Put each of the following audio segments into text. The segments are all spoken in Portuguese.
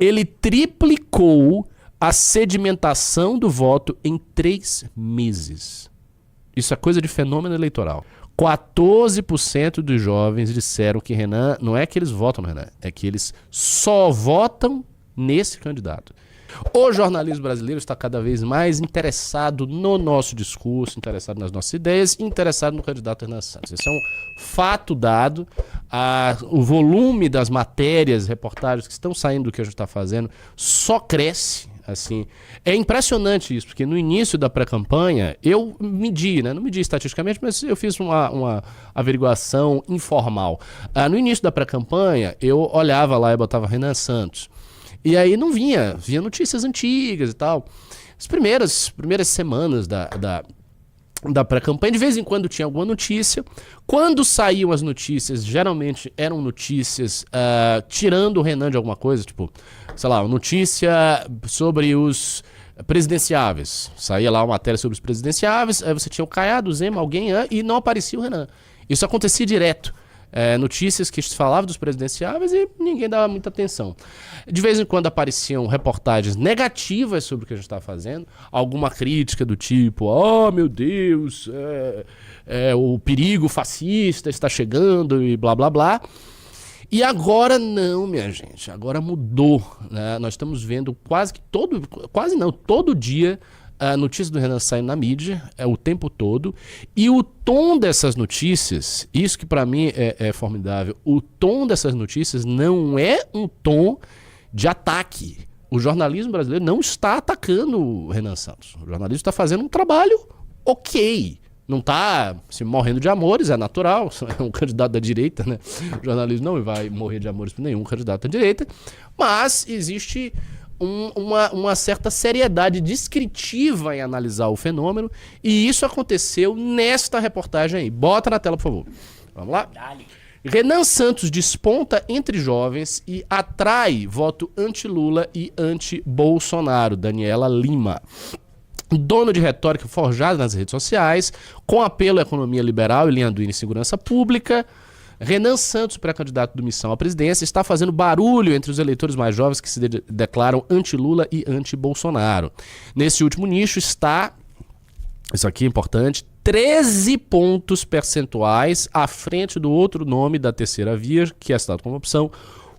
Ele triplicou a sedimentação do voto em 3 meses. Isso é coisa de fenômeno eleitoral. 14% dos jovens disseram que Renan, não é que eles votam no Renan, é que eles só votam nesse candidato. O jornalismo brasileiro está cada vez mais interessado no nosso discurso, interessado nas nossas ideias, interessado no candidato Renan Santos. Isso é um fato dado. O volume das matérias, reportagens que estão saindo do que a gente está fazendo só cresce. Assim, é impressionante isso, porque no início da pré-campanha eu medi, né? Não medi estatisticamente, mas eu fiz uma averiguação informal. No início da pré-campanha eu olhava lá e botava Renan Santos. E aí não vinha notícias antigas e tal. As primeiras semanas da pré-campanha, de vez em quando tinha alguma notícia. Quando saíam as notícias, geralmente eram notícias tirando o Renan de alguma coisa, tipo, sei lá, uma notícia sobre os presidenciáveis. Saía lá uma matéria sobre os presidenciáveis, aí você tinha o Caiado, o Zema, alguém, e não aparecia o Renan. Isso acontecia direto. Notícias que falavam dos presidenciáveis e ninguém dava muita atenção. De vez em quando apareciam reportagens negativas sobre o que a gente estava fazendo, alguma crítica do tipo, oh meu Deus, o perigo fascista está chegando e blá blá blá. E agora não, minha gente, agora mudou, né? Nós estamos vendo todo dia a notícia do Renan saindo na mídia, o tempo todo, e o tom dessas notícias, isso que para mim é formidável, o tom dessas notícias não é um tom de ataque. O jornalismo brasileiro não está atacando o Renan Santos. O jornalismo está fazendo um trabalho ok. Não está se morrendo de amores, é natural, é um candidato da direita, né? O jornalismo não vai morrer de amores por nenhum candidato da direita, mas existe uma certa seriedade descritiva em analisar o fenômeno, e isso aconteceu nesta reportagem aí. Bota na tela, por favor. Vamos lá? Dale. Renan Santos desponta entre jovens e atrai voto anti-Lula e anti-Bolsonaro. Daniela Lima. Dono de retórica forjada nas redes sociais, com apelo à economia liberal e linha dura em segurança pública, Renan Santos, pré-candidato do Missão à presidência, está fazendo barulho entre os eleitores mais jovens que se declaram anti-Lula e anti-Bolsonaro. Nesse último nicho está, isso aqui é importante, 13 pontos percentuais à frente do outro nome da terceira via, que é citado como opção,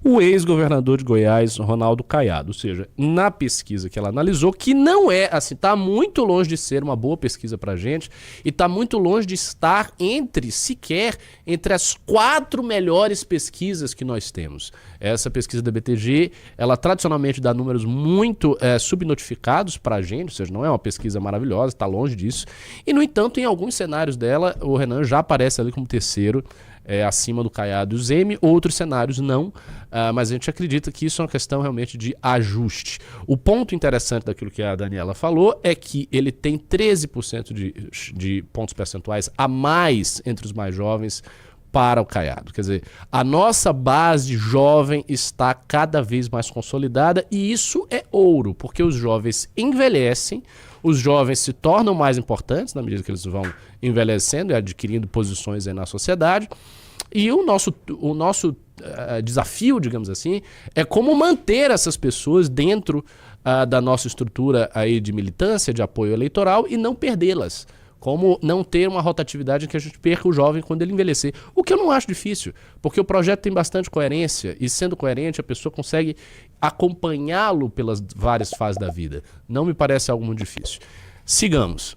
o ex-governador de Goiás, Ronaldo Caiado. Ou seja, na pesquisa que ela analisou, que não é assim, está muito longe de ser uma boa pesquisa para a gente, e está muito longe de estar sequer entre as 4 melhores pesquisas que nós temos. Essa pesquisa da BTG, ela tradicionalmente dá números muito subnotificados para a gente, ou seja, não é uma pesquisa maravilhosa, está longe disso. E, no entanto, em alguns cenários dela, o Renan já aparece ali como terceiro, acima do Caiado e do Zema, outros cenários não, mas a gente acredita que isso é uma questão realmente de ajuste. O ponto interessante daquilo que a Daniela falou é que ele tem 13% de pontos percentuais a mais entre os mais jovens para o Caiado. Quer dizer, a nossa base jovem está cada vez mais consolidada, e isso é ouro, porque os jovens envelhecem, os jovens se tornam mais importantes na medida que eles vão envelhecendo e adquirindo posições aí na sociedade. E o nosso desafio, digamos assim, é como manter essas pessoas dentro da nossa estrutura aí de militância, de apoio eleitoral, e não perdê-las. Como não ter uma rotatividade em que a gente perca o jovem quando ele envelhecer. O que eu não acho difícil, porque o projeto tem bastante coerência, e sendo coerente a pessoa consegue acompanhá-lo pelas várias fases da vida. Não me parece algo muito difícil. Sigamos.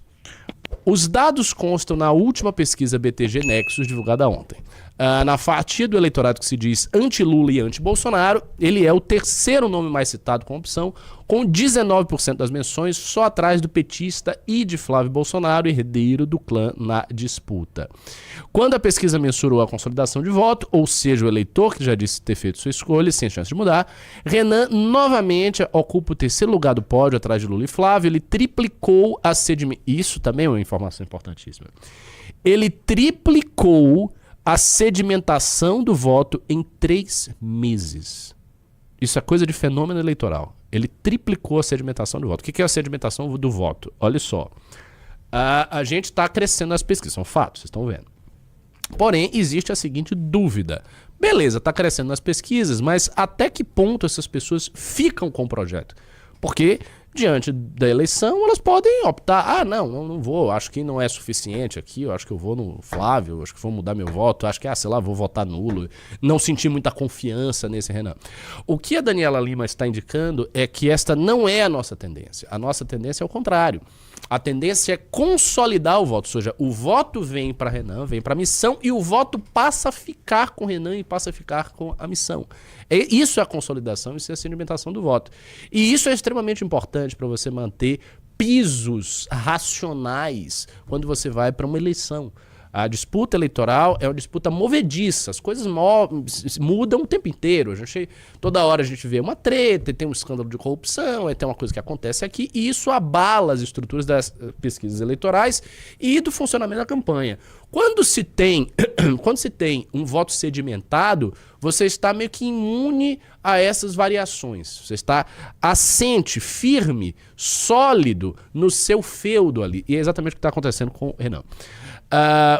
Os dados constam na última pesquisa BTG Nexus, divulgada ontem. Na fatia do eleitorado que se diz anti-Lula e anti-Bolsonaro, ele é o terceiro nome mais citado com opção, com 19% das menções, só atrás do petista e de Flávio Bolsonaro, herdeiro do clã na disputa. Quando a pesquisa mensurou a consolidação de voto, ou seja, o eleitor que já disse ter feito sua escolha sem chance de mudar, Renan novamente ocupa o terceiro lugar do pódio atrás de Lula e Flávio. Ele triplicou a sedimentação. Isso também é uma informação importantíssima. Ele triplicou a sedimentação do voto em 3 meses. Isso é coisa de fenômeno eleitoral. Ele triplicou a sedimentação do voto. O que é a sedimentação do voto? Olha só. A gente está crescendo nas pesquisas, são fatos, vocês estão vendo. Porém, existe a seguinte dúvida. Beleza, está crescendo nas pesquisas, mas até que ponto essas pessoas ficam com o projeto? Porque, diante da eleição, elas podem optar. Não vou, acho que não é suficiente aqui, eu acho que eu vou no Flávio, acho que vou mudar meu voto, acho que, sei lá, vou votar nulo. Não senti muita confiança nesse Renan. O que a Daniela Lima está indicando é que esta não é a nossa tendência. A nossa tendência é o contrário. A tendência é consolidar o voto, ou seja, o voto vem para Renan, vem para a missão e o voto passa a ficar com Renan e passa a ficar com a missão. Isso é a consolidação, isso é a sedimentação do voto. E isso é extremamente importante para você manter pisos racionais quando você vai para uma eleição. A disputa eleitoral é uma disputa movediça, as coisas mudam o tempo inteiro. Toda hora a gente vê uma treta, tem um escândalo de corrupção, tem uma coisa que acontece aqui, e isso abala as estruturas das pesquisas eleitorais e do funcionamento da campanha. Quando se tem um voto sedimentado, você está meio que imune a essas variações. Você está assente, firme, sólido no seu feudo ali. E é exatamente o que está acontecendo com o Renan.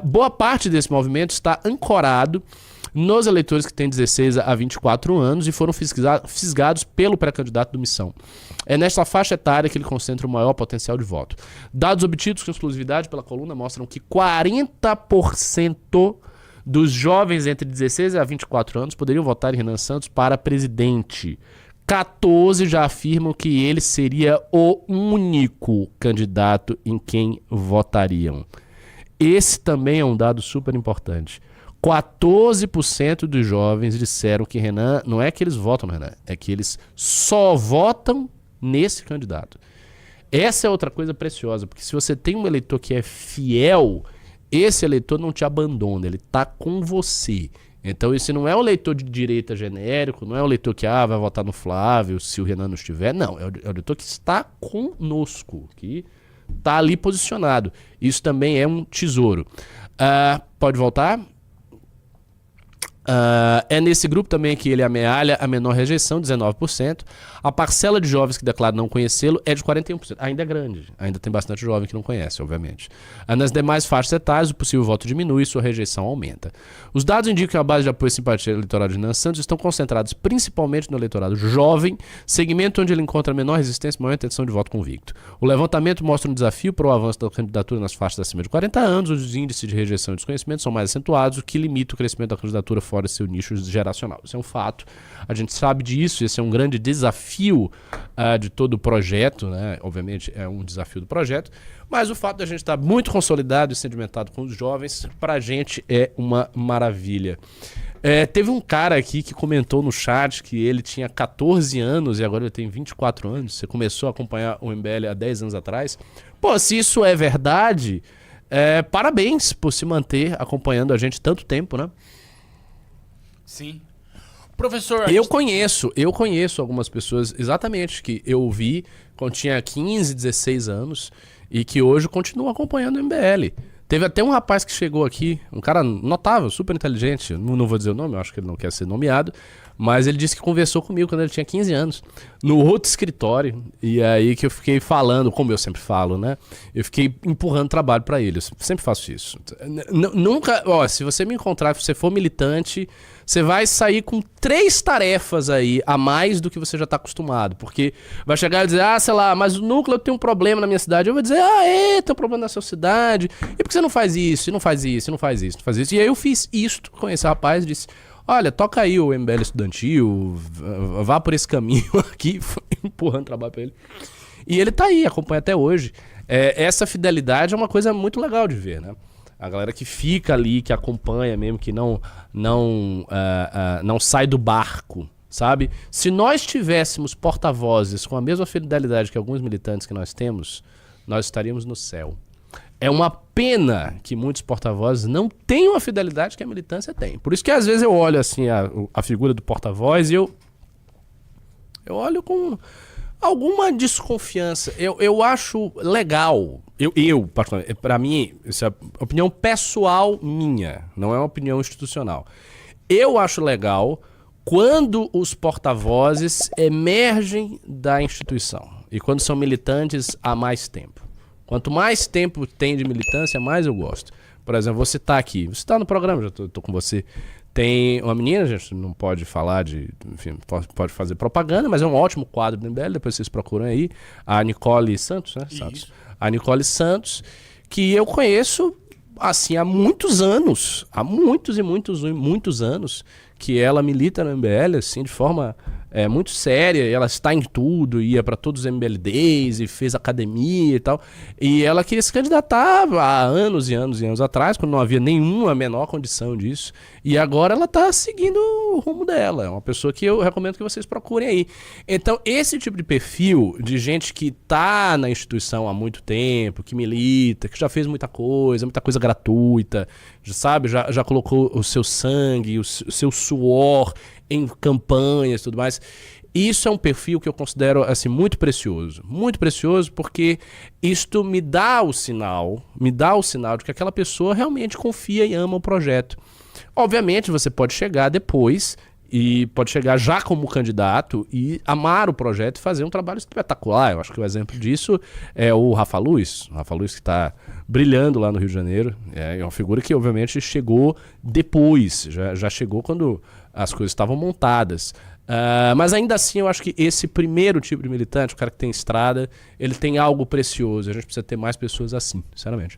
Boa parte desse movimento está ancorado nos eleitores que têm 16 a 24 anos e foram fisgados pelo pré-candidato do Missão. É nesta faixa etária que ele concentra o maior potencial de voto. Dados obtidos com exclusividade pela coluna mostram que 40% dos jovens entre 16 a 24 anos poderiam votar em Renan Santos para presidente. 14 já afirmam que ele seria o único candidato em quem votariam. Esse também é um dado super importante. 14% dos jovens disseram que Renan, não é que eles votam no Renan, é que eles só votam nesse candidato. Essa é outra coisa preciosa, porque se você tem um eleitor que é fiel, esse eleitor não te abandona, ele está com você. Então esse não é um eleitor de direita genérico, não é um eleitor que vai votar no Flávio se o Renan não estiver, não, é o eleitor que está conosco, que está ali posicionado. Isso também é um tesouro. Pode voltar? É nesse grupo também que ele amealha a menor rejeição, 19%. A parcela de jovens que declaram não conhecê-lo é de 41%. Ainda é grande, ainda tem bastante jovem que não conhece, obviamente. Nas demais faixas etárias, o possível voto diminui e sua rejeição aumenta. Os dados indicam que a base de apoio e simpatia eleitoral de Renan Santos estão concentrados principalmente no eleitorado jovem, segmento onde ele encontra menor resistência e maior intenção de voto convicto. O levantamento mostra um desafio para o avanço da candidatura nas faixas acima de 40 anos, onde os índices de rejeição e desconhecimento são mais acentuados, o que limita o crescimento da candidatura fora seu nicho geracional. Isso é um fato, a gente sabe disso, esse é um grande desafio de todo o projeto, né? Obviamente é um desafio do projeto, mas o fato de a gente estar muito consolidado e sedimentado com os jovens, para a gente é uma maravilha. Teve um cara aqui que comentou no chat que ele tinha 14 anos e agora ele tem 24 anos. Você começou a acompanhar o MBL há 10 anos atrás. Pô, se isso é verdade, parabéns por se manter acompanhando a gente tanto tempo, né? Sim. Professor... Eu conheço algumas pessoas, exatamente, que eu vi quando tinha 15, 16 anos e que hoje continuam acompanhando o MBL. Teve até um rapaz que chegou aqui, um cara notável, super inteligente, não vou dizer o nome, eu acho que ele não quer ser nomeado, mas ele disse que conversou comigo quando ele tinha 15 anos, no outro escritório, e aí que eu fiquei falando, como eu sempre falo, né? Eu fiquei empurrando trabalho pra ele, eu sempre faço isso. Nunca, se você me encontrar, se você for militante, você vai sair com 3 tarefas aí a mais do que você já tá acostumado, porque vai chegar e dizer, sei lá, mas o núcleo tem um problema na minha cidade, eu vou dizer, tem um problema na sua cidade, e por que você não faz isso, e não faz isso, e não faz isso, não faz isso, e aí eu fiz isto com esse rapaz, disse, olha, toca aí o MBL estudantil, vá por esse caminho aqui, empurrando trabalho pra ele. E ele tá aí, acompanha até hoje. Essa fidelidade é uma coisa muito legal de ver, né? A galera que fica ali, que acompanha mesmo, que não sai do barco, sabe? Se nós tivéssemos porta-vozes com a mesma fidelidade que alguns militantes que nós temos, nós estaríamos no céu. É uma pena que muitos porta-vozes não tenham a fidelidade que a militância tem. Por isso que às vezes eu olho assim a figura do porta-voz e eu olho com alguma desconfiança. Eu acho legal. Para mim, isso é opinião pessoal minha, não é uma opinião institucional. Eu acho legal quando os porta-vozes emergem da instituição e quando são militantes há mais tempo. Quanto mais tempo tem de militância, mais eu gosto. Por exemplo, você tá aqui, você tá no programa, já tô com você. Tem uma menina, a gente não pode falar enfim, pode fazer propaganda, mas é um ótimo quadro do MBL, depois vocês procuram aí, a Nicole Santos, né? Santos. A Nicole Santos, que eu conheço, assim, há muitos anos, há muitos e muitos anos, que ela milita no MBL, assim, de forma muito séria, e ela está em tudo, ia para todos os MBL Days e fez academia e tal, e ela queria se candidatar há anos e anos e anos atrás, quando não havia nenhuma menor condição disso, e agora ela está seguindo o rumo dela, é uma pessoa que eu recomendo que vocês procurem aí. Então, esse tipo de perfil de gente que está na instituição há muito tempo, que milita, que já fez muita coisa gratuita, sabe, já colocou o seu sangue, o seu suor em campanhas e tudo mais. Isso é um perfil que eu considero assim muito precioso porque isto me dá o sinal de que aquela pessoa realmente confia e ama o projeto. Obviamente você pode chegar depois e pode chegar já como candidato e amar o projeto e fazer um trabalho espetacular. Eu acho que o exemplo disso é o Rafa Luz. O Rafa Luz que está brilhando lá no Rio de Janeiro. É uma figura que obviamente chegou depois, já chegou quando as coisas estavam montadas. Mas ainda assim eu acho que esse primeiro tipo de militante, o cara que tem estrada, ele tem algo precioso. A gente precisa ter mais pessoas assim, sinceramente.